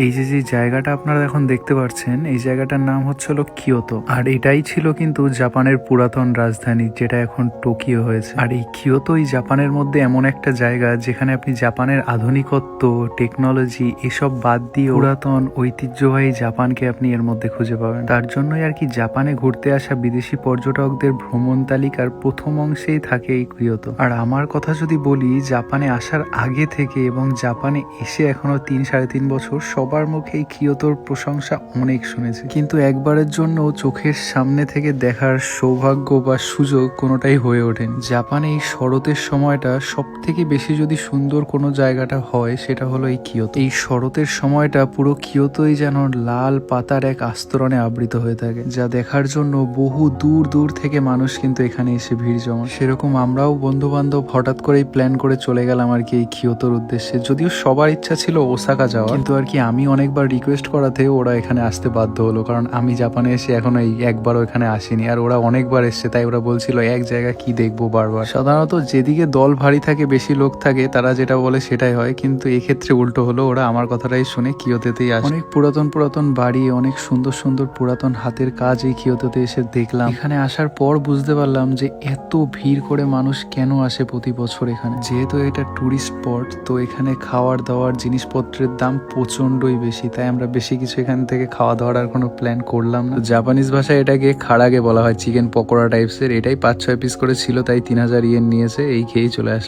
এই যে জায়গাটা আপনারা এখন দেখতে পাচ্ছেন, এই জায়গাটার নাম হচ্ছিল কিয়োতো। আর এটাই ছিল কিন্তু জাপানের পুরাতন রাজধানী, যেটা এখন টোকিও হয়েছে। আর এই কিয়োতো এই জাপানের মধ্যে এমন একটা জায়গা যেখানে আপনি জাপানের আধুনিকত্ব, টেকনোলজি এসব বাদ দিয়ে পুরাতন ঐতিহ্যবাহী জাপানকে আপনি এর মধ্যে খুঁজে পাবেন। তার জন্যই আর কি জাপানে ঘুরতে আসা বিদেশি পর্যটকদের ভ্রমণ তালিকার প্রথম অংশেই থাকে এই কিয়োতো। আর আমার কথা যদি বলি, জাপানে আসার আগে থেকে এবং জাপানে এসে এখনো 3-3.5 বছর সবার মুখে এই কিয়োতোর প্রশংসা অনেক শুনেছি, কিন্তু একবারের জন্য চোখের সামনে থেকে দেখার সৌভাগ্য বা সুযোগ কোনোটাই হয়ে ওঠেনি। জাপানে এই শরতের সময়টা সব থেকে বেশি যদি সুন্দর কোনো জায়গাটা হয়, সেটা হলো এই কিয়োতো। এই শরতের সময়টা পুরো কিয়োতোই যেন লাল পাতার এক আস্তরণে আবৃত হয়ে থাকে, যা দেখার জন্য বহু দূর দূর থেকে মানুষ কিন্তু এখানে এসে ভিড় জমান। সেরকম আমরাও বন্ধু বান্ধব হঠাৎ করেই প্ল্যান করে চলে গেলাম আর কি এই কিয়োতোর উদ্দেশ্যে। যদিও সবার ইচ্ছা ছিল ওসাকা যাওয়া, কিন্তু আর কি আমি অনেকবার রিকোয়েস্ট করাতে ওরা এখানে আসতে বাধ্য হলো, কারণ আমি জাপানে এসে এখনো এই একবারও এখানে আসিনি, আর ওরা অনেকবার এসছে, তাই ওরা বলছিল এক জায়গা কি দেখবো বারবার। সাধারণত যেদিকে দল ভারী থাকে, বেশি লোক থাকে, তারা যেটা বলে সেটাই হয়, কিন্তু এক্ষেত্রে উল্টো হলো, ওরা আমার কথাটাই শুনে কিয়োতোতেই আসে। অনেক পুরাতন পুরাতন বাড়ি, অনেক সুন্দর সুন্দর পুরাতন হাতের কাজ এই কিয়োতোতে এসে দেখলাম। এখানে আসার পর বুঝতে পারলাম যে এত ভিড় করে মানুষ কেন আসে প্রতি বছর এখানে। যেহেতু এটা টুরিস্ট স্পট, তো এখানে খাওয়ার দাওয়ার জিনিসপত্রের দাম প্রচন্ডই বেশি, তাই আমরা বেশি কিছু এখান থেকে খাওয়া দাওয়ার আর কোনো প্ল্যান করলাম না। জাপানিজ ভাষায় এটাকে খাড়াগে বলা হয়, চিকেন পকোড়া টাইপসের। এটাই 5-6 পিস করে ছিল, তাই 3000 ইয়েন নিয়েছে। এই খেয়েই চলে আসলাম।